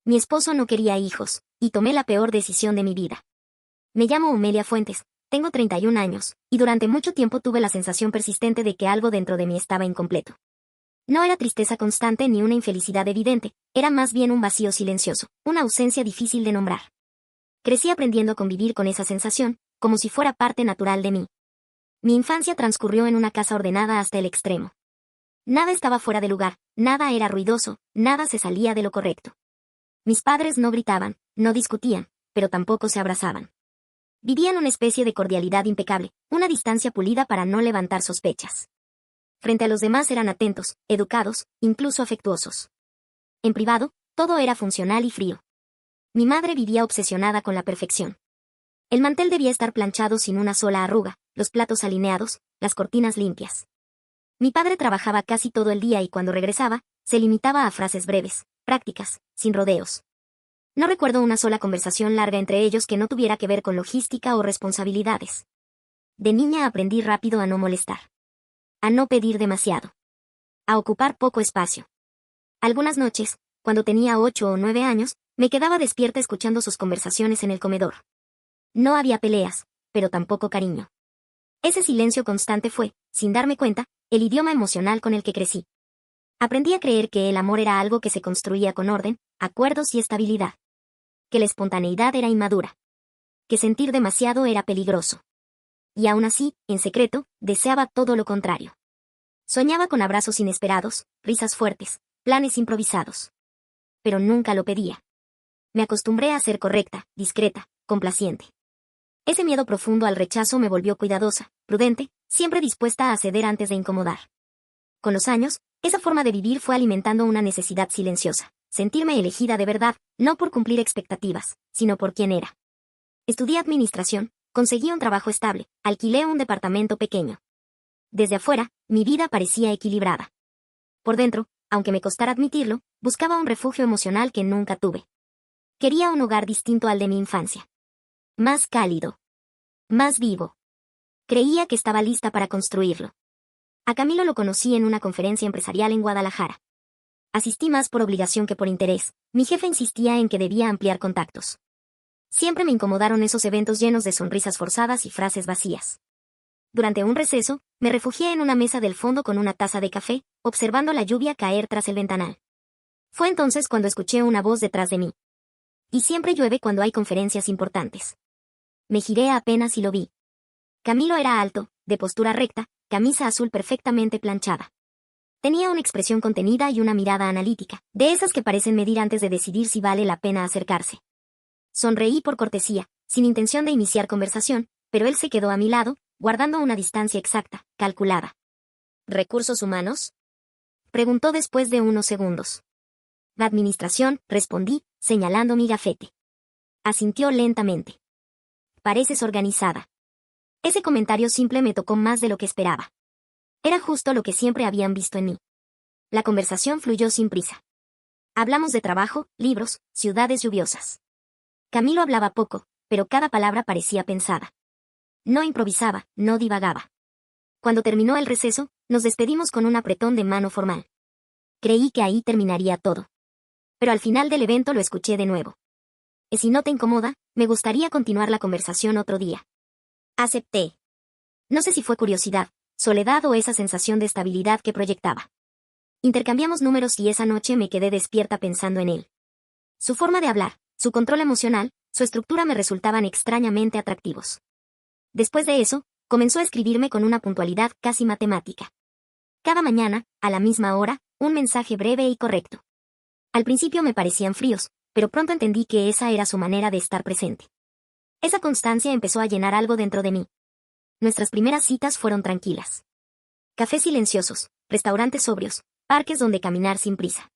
Mi esposo no quería hijos, y tomé la peor decisión de mi vida. Me llamo Omelia Fuentes, tengo 31 años, y durante mucho tiempo tuve la sensación persistente de que algo dentro de mí estaba incompleto. No era tristeza constante ni una infelicidad evidente, era más bien un vacío silencioso, una ausencia difícil de nombrar. Crecí aprendiendo a convivir con esa sensación, como si fuera parte natural de mí. Mi infancia transcurrió en una casa ordenada hasta el extremo. Nada estaba fuera de lugar, nada era ruidoso, nada se salía de lo correcto. Mis padres no gritaban, no discutían, pero tampoco se abrazaban. Vivían una especie de cordialidad impecable, una distancia pulida para no levantar sospechas. Frente a los demás eran atentos, educados, incluso afectuosos. En privado, todo era funcional y frío. Mi madre vivía obsesionada con la perfección. El mantel debía estar planchado sin una sola arruga, los platos alineados, las cortinas limpias. Mi padre trabajaba casi todo el día y cuando regresaba, se limitaba a frases breves, prácticas, sin rodeos. No recuerdo una sola conversación larga entre ellos que no tuviera que ver con logística o responsabilidades. De niña aprendí rápido a no molestar. A no pedir demasiado. A ocupar poco espacio. Algunas noches, cuando tenía 8 o 9 años, me quedaba despierta escuchando sus conversaciones en el comedor. No había peleas, pero tampoco cariño. Ese silencio constante fue, sin darme cuenta, el idioma emocional con el que crecí. Aprendí a creer que el amor era algo que se construía con orden, acuerdos y estabilidad. Que la espontaneidad era inmadura. Que sentir demasiado era peligroso. Y aún así, en secreto, deseaba todo lo contrario. Soñaba con abrazos inesperados, risas fuertes, planes improvisados. Pero nunca lo pedía. Me acostumbré a ser correcta, discreta, complaciente. Ese miedo profundo al rechazo me volvió cuidadosa, prudente, siempre dispuesta a ceder antes de incomodar. Con los años, esa forma de vivir fue alimentando una necesidad silenciosa, sentirme elegida de verdad, no por cumplir expectativas, sino por quién era. Estudié administración, conseguí un trabajo estable, alquilé un departamento pequeño. Desde afuera, mi vida parecía equilibrada. Por dentro, aunque me costara admitirlo, buscaba un refugio emocional que nunca tuve. Quería un hogar distinto al de mi infancia. Más cálido. Más vivo. Creía que estaba lista para construirlo. A Camilo lo conocí en una conferencia empresarial en Guadalajara. Asistí más por obligación que por interés. Mi jefe insistía en que debía ampliar contactos. Siempre me incomodaron esos eventos llenos de sonrisas forzadas y frases vacías. Durante un receso, me refugié en una mesa del fondo con una taza de café, observando la lluvia caer tras el ventanal. Fue entonces cuando escuché una voz detrás de mí. Y siempre llueve cuando hay conferencias importantes. Me giré apenas y lo vi. Camilo era alto, de postura recta, camisa azul perfectamente planchada. Tenía una expresión contenida y una mirada analítica, de esas que parecen medir antes de decidir si vale la pena acercarse. Sonreí por cortesía, sin intención de iniciar conversación, pero él se quedó a mi lado, guardando una distancia exacta, calculada. ¿Recursos humanos?, preguntó después de unos segundos. La administración, respondí, señalando mi gafete. Asintió lentamente. Pareces organizada. Ese comentario simple me tocó más de lo que esperaba. Era justo lo que siempre habían visto en mí. La conversación fluyó sin prisa. Hablamos de trabajo, libros, ciudades lluviosas. Camilo hablaba poco, pero cada palabra parecía pensada. No improvisaba, no divagaba. Cuando terminó el receso, nos despedimos con un apretón de mano formal. Creí que ahí terminaría todo. Pero al final del evento lo escuché de nuevo. Y si no te incomoda, me gustaría continuar la conversación otro día. Acepté. No sé si fue curiosidad, soledad o esa sensación de estabilidad que proyectaba. Intercambiamos números y esa noche me quedé despierta pensando en él. Su forma de hablar, su control emocional, su estructura me resultaban extrañamente atractivos. Después de eso, comenzó a escribirme con una puntualidad casi matemática. Cada mañana, a la misma hora, un mensaje breve y correcto. Al principio me parecían fríos, pero pronto entendí que esa era su manera de estar presente. Esa constancia empezó a llenar algo dentro de mí. Nuestras primeras citas fueron tranquilas. Cafés silenciosos, restaurantes sobrios, parques donde caminar sin prisa.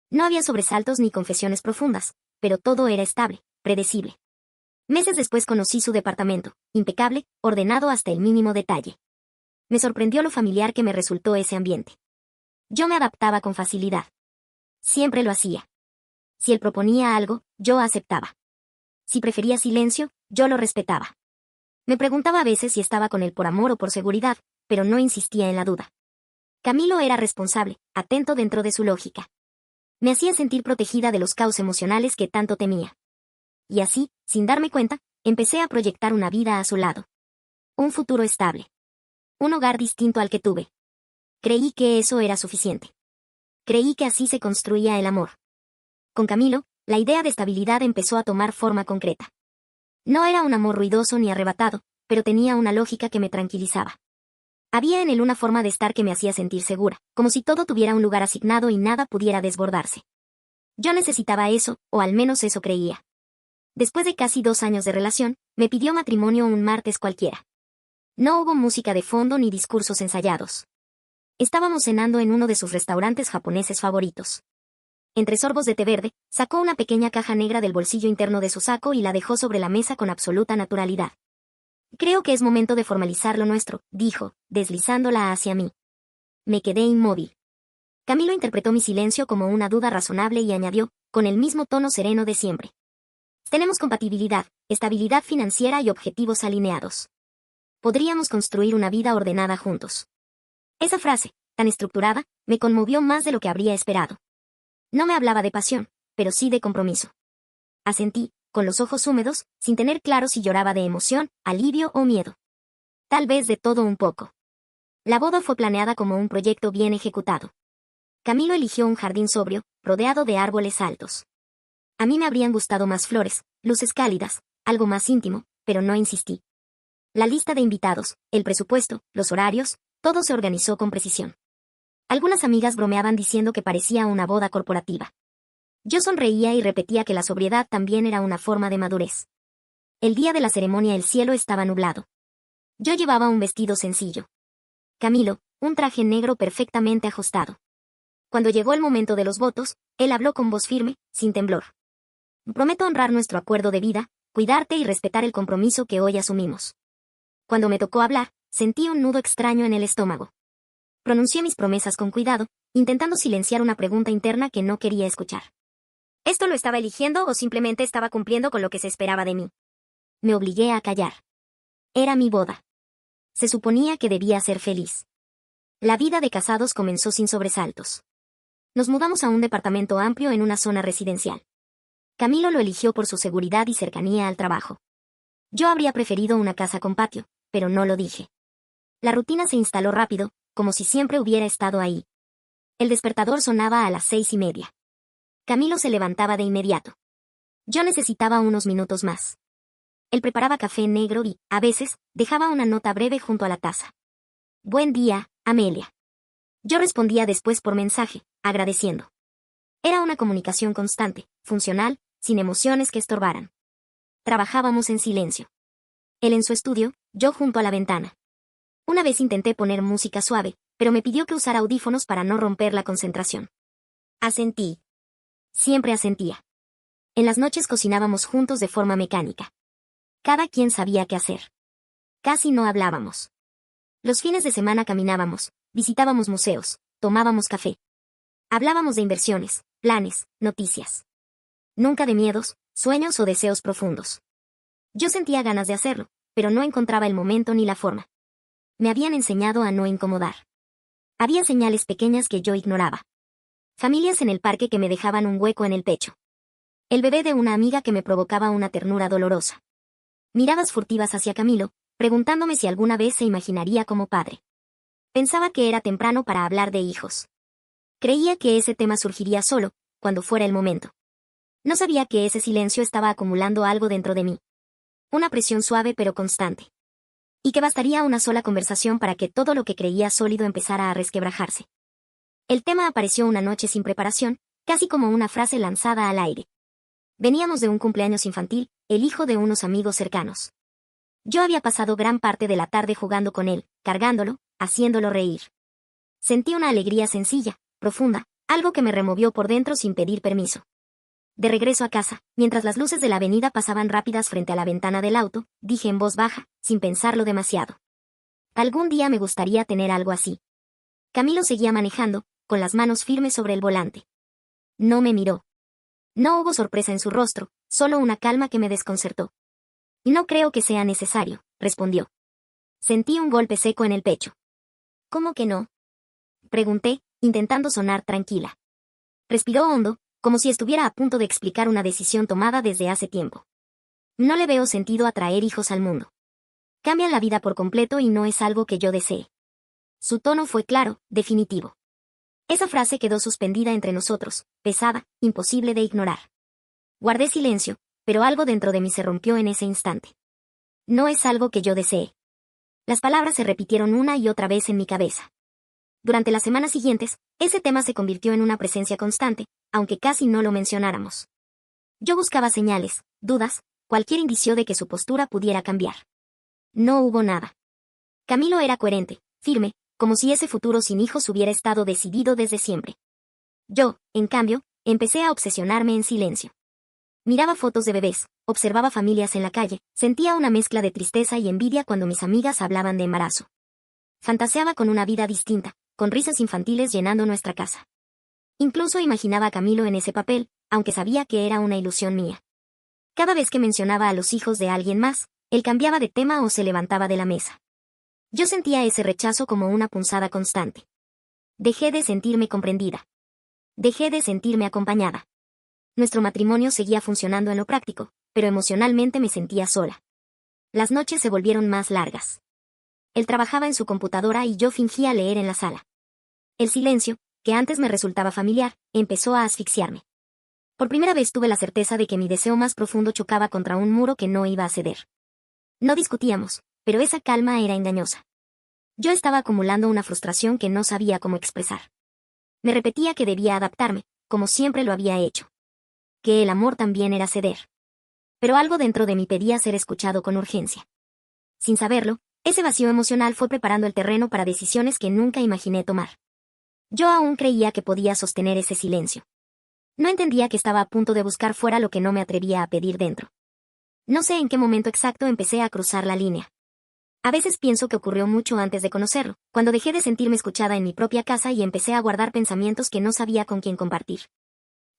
No había sobresaltos ni confesiones profundas, pero todo era estable, predecible. Meses después conocí su departamento, impecable, ordenado hasta el mínimo detalle. Me sorprendió lo familiar que me resultó ese ambiente. Yo me adaptaba con facilidad. Siempre lo hacía. Si él proponía algo, yo aceptaba. Si prefería silencio, yo lo respetaba. Me preguntaba a veces si estaba con él por amor o por seguridad, pero no insistía en la duda. Camilo era responsable, atento dentro de su lógica. Me hacía sentir protegida de los caos emocionales que tanto temía. Y así, sin darme cuenta, empecé a proyectar una vida a su lado. Un futuro estable. Un hogar distinto al que tuve. Creí que eso era suficiente. Creí que así se construía el amor. Con Camilo, la idea de estabilidad empezó a tomar forma concreta. No era un amor ruidoso ni arrebatado, pero tenía una lógica que me tranquilizaba. Había en él una forma de estar que me hacía sentir segura, como si todo tuviera un lugar asignado y nada pudiera desbordarse. Yo necesitaba eso, o al menos eso creía. Después de casi 2 años de relación, me pidió matrimonio un martes cualquiera. No hubo música de fondo ni discursos ensayados. Estábamos cenando en uno de sus restaurantes japoneses favoritos. Entre sorbos de té verde, sacó una pequeña caja negra del bolsillo interno de su saco y la dejó sobre la mesa con absoluta naturalidad. Creo que es momento de formalizar lo nuestro, dijo, deslizándola hacia mí. Me quedé inmóvil. Camilo interpretó mi silencio como una duda razonable y añadió, con el mismo tono sereno de siempre. Tenemos compatibilidad, estabilidad financiera y objetivos alineados. Podríamos construir una vida ordenada juntos. Esa frase, tan estructurada, me conmovió más de lo que habría esperado. No me hablaba de pasión, pero sí de compromiso. Asentí, con los ojos húmedos, sin tener claro si lloraba de emoción, alivio o miedo. Tal vez de todo un poco. La boda fue planeada como un proyecto bien ejecutado. Camilo eligió un jardín sobrio, rodeado de árboles altos. A mí me habrían gustado más flores, luces cálidas, algo más íntimo, pero no insistí. La lista de invitados, el presupuesto, los horarios, todo se organizó con precisión. Algunas amigas bromeaban diciendo que parecía una boda corporativa. Yo sonreía y repetía que la sobriedad también era una forma de madurez. El día de la ceremonia el cielo estaba nublado. Yo llevaba un vestido sencillo. Camilo, un traje negro perfectamente ajustado. Cuando llegó el momento de los votos, él habló con voz firme, sin temblor. Prometo honrar nuestro acuerdo de vida, cuidarte y respetar el compromiso que hoy asumimos. Cuando me tocó hablar, sentí un nudo extraño en el estómago. Pronuncié mis promesas con cuidado, intentando silenciar una pregunta interna que no quería escuchar. ¿Esto lo estaba eligiendo o simplemente estaba cumpliendo con lo que se esperaba de mí? Me obligué a callar. Era mi boda. Se suponía que debía ser feliz. La vida de casados comenzó sin sobresaltos. Nos mudamos a un departamento amplio en una zona residencial. Camilo lo eligió por su seguridad y cercanía al trabajo. Yo habría preferido una casa con patio, pero no lo dije. La rutina se instaló rápido, como si siempre hubiera estado ahí. El despertador sonaba a las 6:30. Camilo se levantaba de inmediato. Yo necesitaba unos minutos más. Él preparaba café negro y, a veces, dejaba una nota breve junto a la taza. Buen día, Amelia. Yo respondía después por mensaje, agradeciendo. Era una comunicación constante, funcional, sin emociones que estorbaran. Trabajábamos en silencio. Él en su estudio, yo junto a la ventana. Una vez intenté poner música suave, pero me pidió que usara audífonos para no romper la concentración. Asentí. Siempre asentía. En las noches cocinábamos juntos de forma mecánica. Cada quien sabía qué hacer. Casi no hablábamos. Los fines de semana caminábamos, visitábamos museos, tomábamos café. Hablábamos de inversiones, planes, noticias. Nunca de miedos, sueños o deseos profundos. Yo sentía ganas de hacerlo, pero no encontraba el momento ni la forma. Me habían enseñado a no incomodar. Había señales pequeñas que yo ignoraba. Familias en el parque que me dejaban un hueco en el pecho. El bebé de una amiga que me provocaba una ternura dolorosa. Miradas furtivas hacia Camilo, preguntándome si alguna vez se imaginaría como padre. Pensaba que era temprano para hablar de hijos. Creía que ese tema surgiría solo, cuando fuera el momento. No sabía que ese silencio estaba acumulando algo dentro de mí. Una presión suave pero constante. Y que bastaría una sola conversación para que todo lo que creía sólido empezara a resquebrajarse. El tema apareció una noche sin preparación, casi como una frase lanzada al aire. Veníamos de un cumpleaños infantil, el hijo de unos amigos cercanos. Yo había pasado gran parte de la tarde jugando con él, cargándolo, haciéndolo reír. Sentí una alegría sencilla, profunda, algo que me removió por dentro sin pedir permiso. De regreso a casa, mientras las luces de la avenida pasaban rápidas frente a la ventana del auto, dije en voz baja, sin pensarlo demasiado. Algún día me gustaría tener algo así. Camilo seguía manejando, con las manos firmes sobre el volante. No me miró. No hubo sorpresa en su rostro, solo una calma que me desconcertó. No creo que sea necesario, respondió. Sentí un golpe seco en el pecho. ¿Cómo que no? Pregunté, intentando sonar tranquila. Respiró hondo, como si estuviera a punto de explicar una decisión tomada desde hace tiempo. No le veo sentido a traer hijos al mundo. Cambian la vida por completo y no es algo que yo desee. Su tono fue claro, definitivo. Esa frase quedó suspendida entre nosotros, pesada, imposible de ignorar. Guardé silencio, pero algo dentro de mí se rompió en ese instante. No es algo que yo desee. Las palabras se repitieron una y otra vez en mi cabeza. Durante las semanas siguientes, ese tema se convirtió en una presencia constante, aunque casi no lo mencionáramos. Yo buscaba señales, dudas, cualquier indicio de que su postura pudiera cambiar. No hubo nada. Camilo era coherente, firme, como si ese futuro sin hijos hubiera estado decidido desde siempre. Yo, en cambio, empecé a obsesionarme en silencio. Miraba fotos de bebés, observaba familias en la calle, sentía una mezcla de tristeza y envidia cuando mis amigas hablaban de embarazo. Fantaseaba con una vida distinta, con risas infantiles llenando nuestra casa. Incluso imaginaba a Camilo en ese papel, aunque sabía que era una ilusión mía. Cada vez que mencionaba a los hijos de alguien más, él cambiaba de tema o se levantaba de la mesa. Yo sentía ese rechazo como una punzada constante. Dejé de sentirme comprendida. Dejé de sentirme acompañada. Nuestro matrimonio seguía funcionando en lo práctico, pero emocionalmente me sentía sola. Las noches se volvieron más largas. Él trabajaba en su computadora y yo fingía leer en la sala. El silencio, que antes me resultaba familiar, empezó a asfixiarme. Por primera vez tuve la certeza de que mi deseo más profundo chocaba contra un muro que no iba a ceder. No discutíamos, pero esa calma era engañosa. Yo estaba acumulando una frustración que no sabía cómo expresar. Me repetía que debía adaptarme, como siempre lo había hecho. Que el amor también era ceder. Pero algo dentro de mí pedía ser escuchado con urgencia. Sin saberlo, ese vacío emocional fue preparando el terreno para decisiones que nunca imaginé tomar. Yo aún creía que podía sostener ese silencio. No entendía que estaba a punto de buscar fuera lo que no me atrevía a pedir dentro. No sé en qué momento exacto empecé a cruzar la línea. A veces pienso que ocurrió mucho antes de conocerlo, cuando dejé de sentirme escuchada en mi propia casa y empecé a guardar pensamientos que no sabía con quién compartir.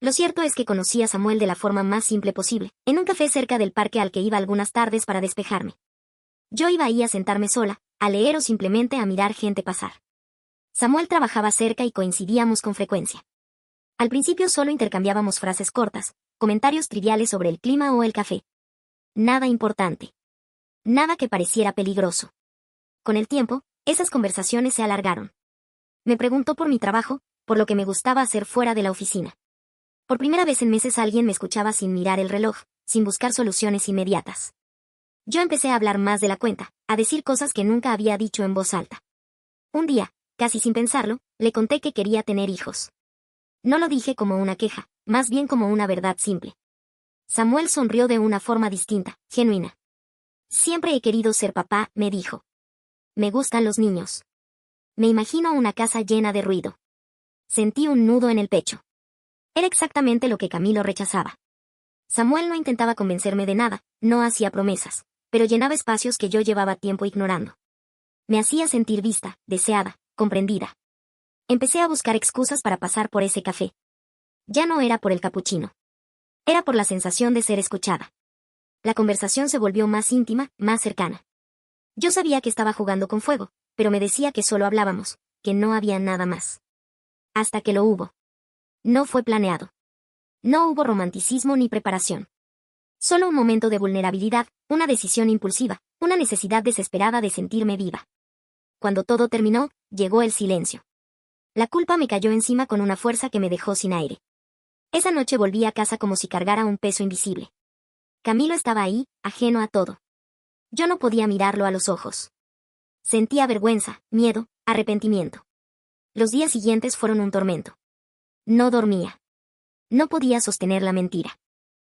Lo cierto es que conocí a Samuel de la forma más simple posible, en un café cerca del parque al que iba algunas tardes para despejarme. Yo iba ahí a sentarme sola, a leer o simplemente a mirar gente pasar. Samuel trabajaba cerca y coincidíamos con frecuencia. Al principio solo intercambiábamos frases cortas, comentarios triviales sobre el clima o el café. Nada importante. Nada que pareciera peligroso. Con el tiempo, esas conversaciones se alargaron. Me preguntó por mi trabajo, por lo que me gustaba hacer fuera de la oficina. Por primera vez en meses alguien me escuchaba sin mirar el reloj, sin buscar soluciones inmediatas. Yo empecé a hablar más de la cuenta, a decir cosas que nunca había dicho en voz alta. Un día, casi sin pensarlo, le conté que quería tener hijos. No lo dije como una queja, más bien como una verdad simple. Samuel sonrió de una forma distinta, genuina. Siempre he querido ser papá, me dijo. Me gustan los niños. Me imagino una casa llena de ruido. Sentí un nudo en el pecho. Era exactamente lo que Camilo rechazaba. Samuel no intentaba convencerme de nada, no hacía promesas, pero llenaba espacios que yo llevaba tiempo ignorando. Me hacía sentir vista, deseada, comprendida. Empecé a buscar excusas para pasar por ese café. Ya no era por el capuchino. Era por la sensación de ser escuchada. La conversación se volvió más íntima, más cercana. Yo sabía que estaba jugando con fuego, pero me decía que solo hablábamos, que no había nada más. Hasta que lo hubo. No fue planeado. No hubo romanticismo ni preparación. Solo un momento de vulnerabilidad, una decisión impulsiva, una necesidad desesperada de sentirme viva. Cuando todo terminó, llegó el silencio. La culpa me cayó encima con una fuerza que me dejó sin aire. Esa noche volví a casa como si cargara un peso invisible. Camilo estaba ahí, ajeno a todo. Yo no podía mirarlo a los ojos. Sentía vergüenza, miedo, arrepentimiento. Los días siguientes fueron un tormento. No dormía. No podía sostener la mentira.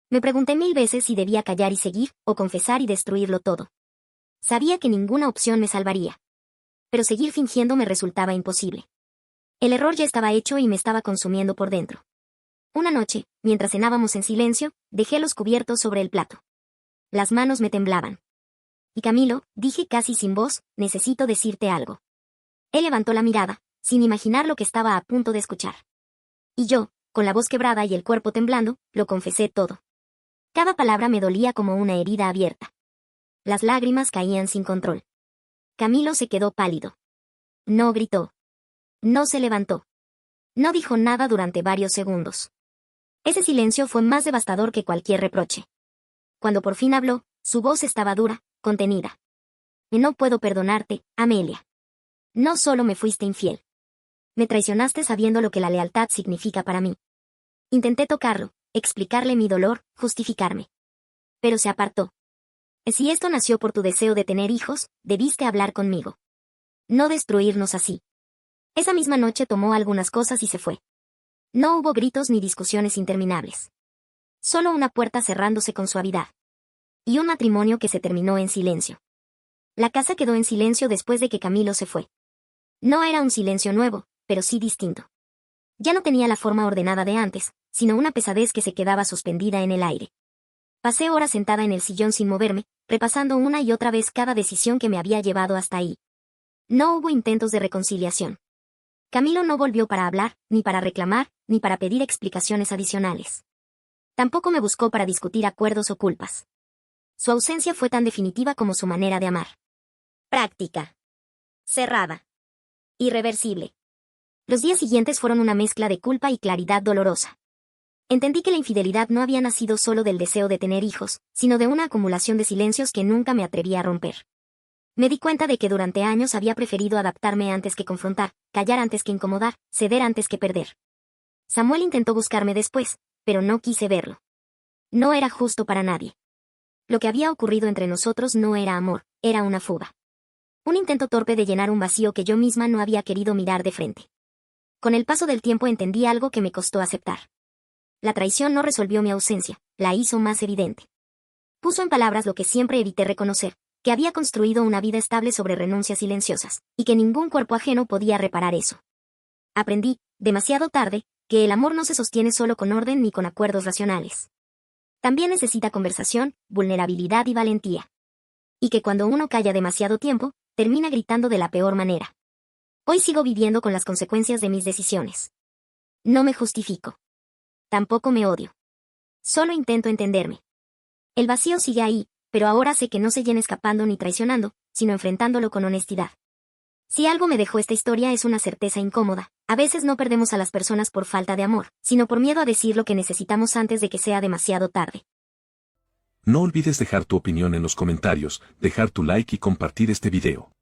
Me pregunté 1000 veces si debía callar y seguir, o confesar y destruirlo todo. Sabía que ninguna opción me salvaría. Pero seguir fingiendo me resultaba imposible. El error ya estaba hecho y me estaba consumiendo por dentro. Una noche, mientras cenábamos en silencio, dejé los cubiertos sobre el plato. Las manos me temblaban. Y Camilo, dije casi sin voz, necesito decirte algo. Él levantó la mirada, sin imaginar lo que estaba a punto de escuchar. Y yo, con la voz quebrada y el cuerpo temblando, lo confesé todo. Cada palabra me dolía como una herida abierta. Las lágrimas caían sin control. Camilo se quedó pálido. No gritó. No se levantó. No dijo nada durante varios segundos. Ese silencio fue más devastador que cualquier reproche. Cuando por fin habló, su voz estaba dura, contenida. No puedo perdonarte, Amelia. No solo me fuiste infiel. Me traicionaste sabiendo lo que la lealtad significa para mí. Intenté tocarlo, explicarle mi dolor, justificarme. Pero se apartó. Si esto nació por tu deseo de tener hijos, debiste hablar conmigo. No destruirnos así. Esa misma noche tomó algunas cosas y se fue. No hubo gritos ni discusiones interminables. Solo una puerta cerrándose con suavidad. Y un matrimonio que se terminó en silencio. La casa quedó en silencio después de que Camilo se fue. No era un silencio nuevo, pero sí distinto. Ya no tenía la forma ordenada de antes, sino una pesadez que se quedaba suspendida en el aire. Pasé horas sentada en el sillón sin moverme, repasando una y otra vez cada decisión que me había llevado hasta ahí. No hubo intentos de reconciliación. Camilo no volvió para hablar, ni para reclamar, ni para pedir explicaciones adicionales. Tampoco me buscó para discutir acuerdos o culpas. Su ausencia fue tan definitiva como su manera de amar. Práctica. Cerrada. Irreversible. Los días siguientes fueron una mezcla de culpa y claridad dolorosa. Entendí que la infidelidad no había nacido solo del deseo de tener hijos, sino de una acumulación de silencios que nunca me atreví a romper. Me di cuenta de que durante años había preferido adaptarme antes que confrontar, callar antes que incomodar, ceder antes que perder. Samuel intentó buscarme después, pero no quise verlo. No era justo para nadie. Lo que había ocurrido entre nosotros no era amor, era una fuga. Un intento torpe de llenar un vacío que yo misma no había querido mirar de frente. Con el paso del tiempo entendí algo que me costó aceptar. La traición no resolvió mi ausencia, la hizo más evidente. Puso en palabras lo que siempre evité reconocer, que había construido una vida estable sobre renuncias silenciosas, y que ningún cuerpo ajeno podía reparar eso. Aprendí, demasiado tarde, que el amor no se sostiene solo con orden ni con acuerdos racionales. También necesita conversación, vulnerabilidad y valentía. Y que cuando uno calla demasiado tiempo, termina gritando de la peor manera. Hoy sigo viviendo con las consecuencias de mis decisiones. No me justifico. Tampoco me odio. Solo intento entenderme. El vacío sigue ahí, pero ahora sé que no se llena escapando ni traicionando, sino enfrentándolo con honestidad. Si algo me dejó esta historia es una certeza incómoda. A veces no perdemos a las personas por falta de amor, sino por miedo a decir lo que necesitamos antes de que sea demasiado tarde. No olvides dejar tu opinión en los comentarios, dejar tu like y compartir este video.